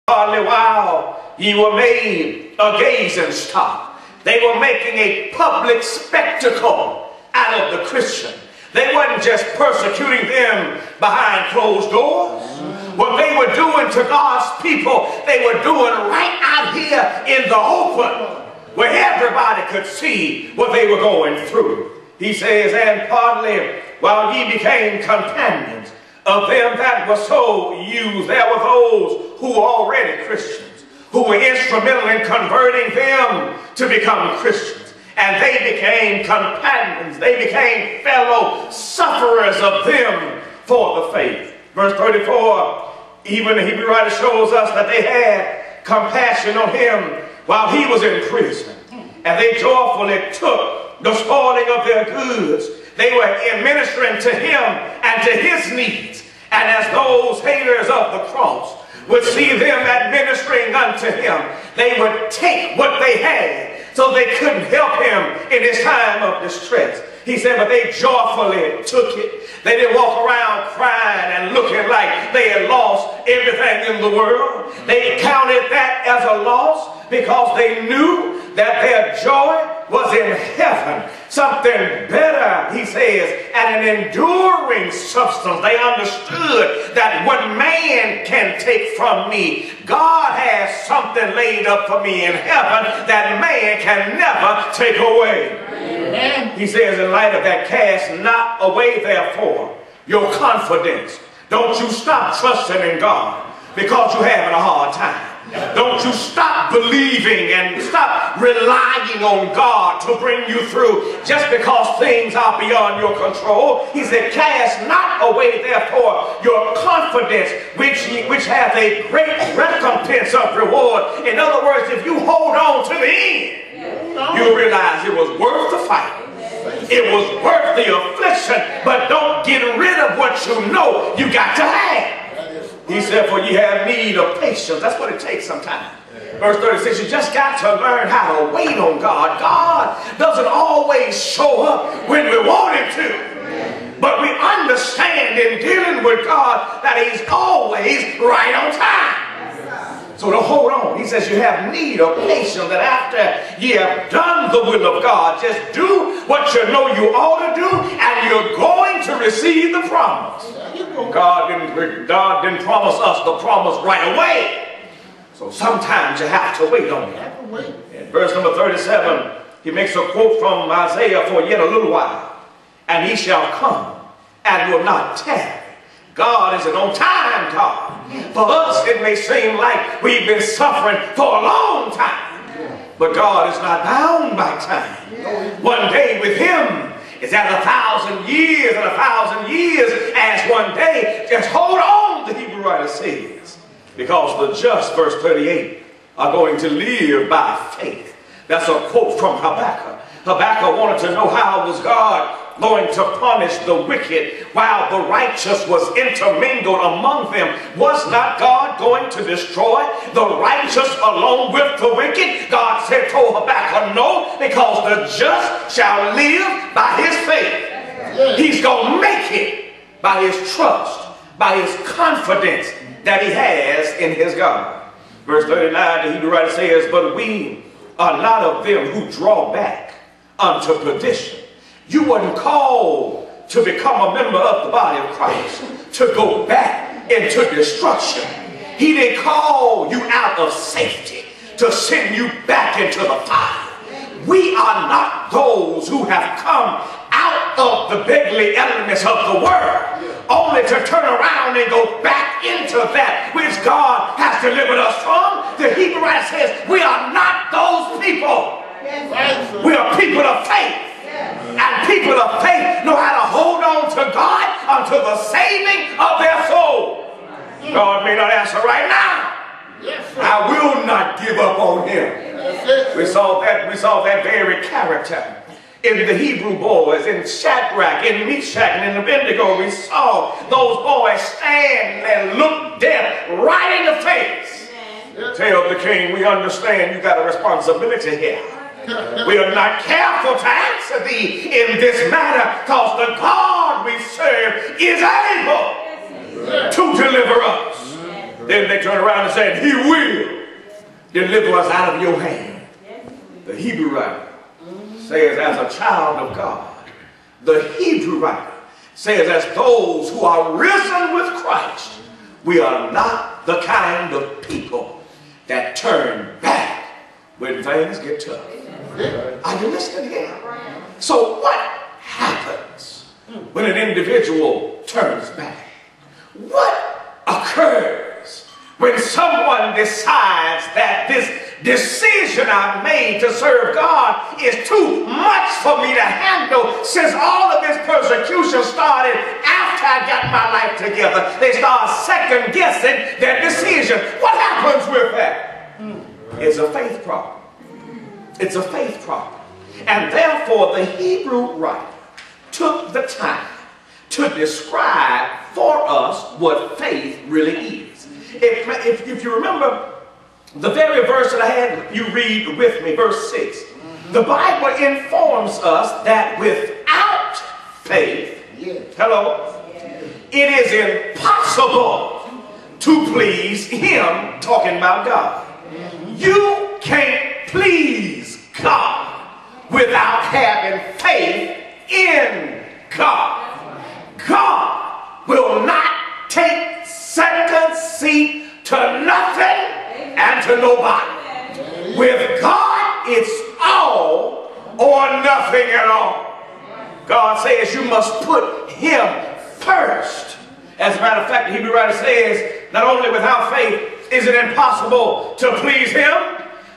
hardly while ye were made a gazing stock. They were making a public spectacle out of the Christian. They wasn't just persecuting them behind closed doors. What they were doing to God's people, they were doing right out here in the open, where everybody could see what they were going through. He says, and partly while ye became companions of them that were so used, there were those who were already Christians, who were instrumental in converting them to become Christians. And they became companions. They became fellow sufferers of them for the faith. Verse 34, even the Hebrew writer shows us that they had compassion on him while he was in prison. And they joyfully took the spoiling of their goods. They were administering to him and to his needs. And as those haters of the cross would see them administering unto him, they would take what they had so they couldn't help him in his time of distress. He said, but they joyfully took it. They didn't walk around crying and looking like they had lost everything in the world. They counted that as a loss because they knew that their joy was in heaven. Something better, he says, and an enduring substance. They understood that what man can take from me, God has something laid up for me in heaven that man can never take away. Amen. He says, in light of that, cast not away therefore your confidence. Don't you stop trusting in God because you're having a hard time. Don't you stop believing and stop relying on God to bring you through just because things are beyond your control. He said, cast not away therefore your confidence, which has a great recompense of reward. In other words, if you hold on to the end, you'll realize it was worth the fight. It was worth the affliction, but don't get rid of what you know you got to have. He said, for ye have need of patience. That's what it takes sometimes. Verse 36, you just got to learn how to wait on God. God doesn't always show up when we want him to. But we understand in dealing with God that he's always right on time. So to hold on, he says you have need of patience, that after ye have done the will of God, just do what you know you ought to do, and you're going to receive the promise. God didn't promise us the promise right away. So sometimes you have to wait on him. In verse number 37, he makes a quote from Isaiah, for yet a little while, and he shall come and will not tarry. God is an on-time God. For us, it may seem like we've been suffering for a long time. But God is not bound by time. One day with him is as 1,000 years, and 1,000 years as one day. Just hold on, the Hebrew writer says. Because the just, verse 38, are going to live by faith. That's a quote from Habakkuk. Habakkuk wanted to know how was God going to punish the wicked while the righteous was intermingled among them. Was not God going to destroy the righteous along with the wicked? God said, told Habakkuk, no, because the just shall live by his faith. He's going to make it by his trust, by his confidence that he has in his God. Verse 39, the Hebrew writer says, but we are not of them who draw back unto perdition. You weren't called to become a member of the body of Christ to go back into destruction. He didn't call you out of safety to send you back into the fire. We are not those who have come out of the beggarly elements of the world only to turn around and go back into that which God has delivered us from. The Hebrew writer says we are not those people. We are people of faith. And people of faith know how to hold on to God unto the saving of their soul. God may not answer right now. I will not give up on him. We saw that very character in the Hebrew boys, in Shadrach, in Meshach, and in Abednego. We saw those boys stand and look death right in the face. Tell the king, we understand you got a responsibility here. We are not careful to answer thee in this matter, because the God we serve is able to deliver us. Then they turn around and say, he will deliver us out of your hand. The Hebrew writer says, as a child of God, the Hebrew writer says, as those who are risen with Christ, we are not the kind of people that turn back when things get tough. Are you listening here? So what happens when an individual turns back? What occurs when someone decides that this decision I've made to serve God is too much for me to handle, since all of this persecution started after I got my life together? They start second guessing their decision. What happens with that? It's a faith problem. It's a faith problem. And therefore the Hebrew writer took the time to describe for us what faith really is. If you remember the very verse that I had you read with me, verse 6, the Bible informs us that without faith, hello, it is impossible to please him, talking about God. You can't please God without having faith in God. God will not take second seat to nothing and to nobody. With God, it's all or nothing at all. God says you must put him first. As a matter of fact, the Hebrew writer says, not only without faith is it impossible to please him,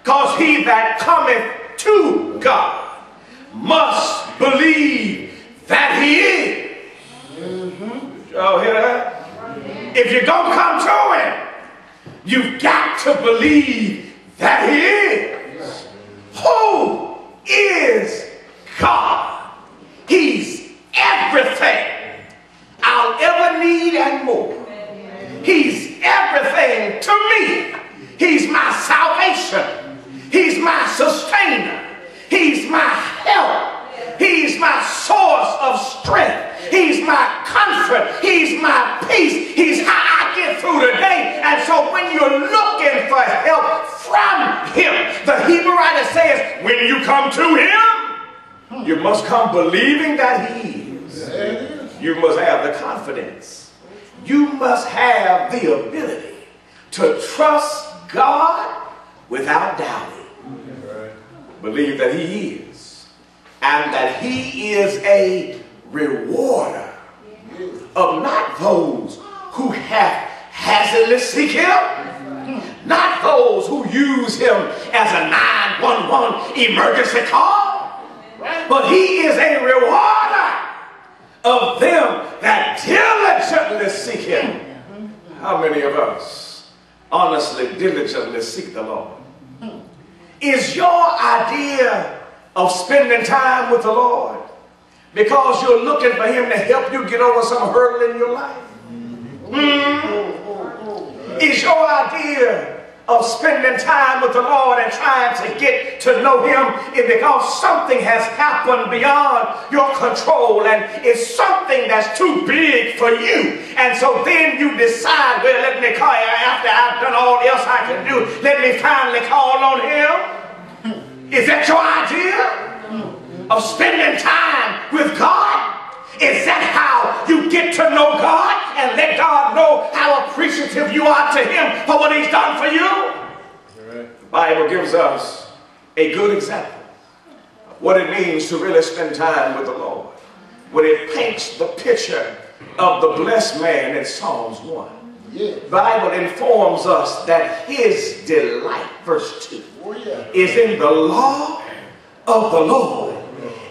because he that cometh to God must believe that he is. Y'all hear that? If you don't come to him, you've got to believe that he is. Who is God? He's everything I'll ever need and more. He's everything to me. He's my salvation. He's my sustainer. He's my help. He's my source of strength. He's my comfort. He's my peace. He's how I get through the day. And so when you're looking for help from him, the Hebrew writer says, when you come to him, you must come believing that he is. You must have the confidence. You must have the ability to trust God without doubting. Believe that he is, and that he is a rewarder of not those who haphazardly seek him, not those who use him as a 911 emergency call, but he is a rewarder of them that diligently seek him. How many of us honestly, diligently seek the Lord? Is your idea of spending time with the Lord because you're looking for him to help you get over some hurdle in your life? Is your idea of spending time with the Lord and trying to get to know him is because something has happened beyond your control and it's something that's too big for you? And so then you decide, well, let me call you after I've done all else I can do. Let me finally call on him. Is that your idea of spending time with God? Is that how you get to know God and let God know how appreciative you are to him for what he's done for you? The Bible gives us a good example of what it means to really spend time with the Lord when it paints the picture of the blessed man in Psalms 1. The Bible informs us that his delight, verse 2, is in the law of the Lord.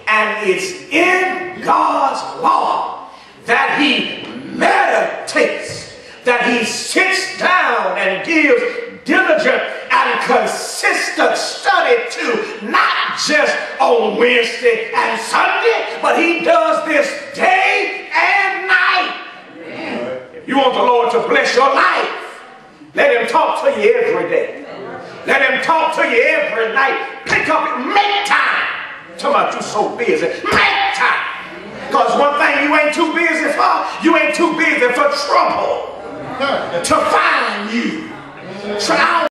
And it's in God's law that he meditates, that he sits down and gives diligent and consistent study to, not just on Wednesday and Sunday, but he does this day and night. If you want the Lord to bless your life, let him talk to you every day. Let him talk to you every night. Pick up, make time. Talking about you so busy. Make time. Because one thing you ain't too busy for, you ain't too busy for trouble. to find you. Try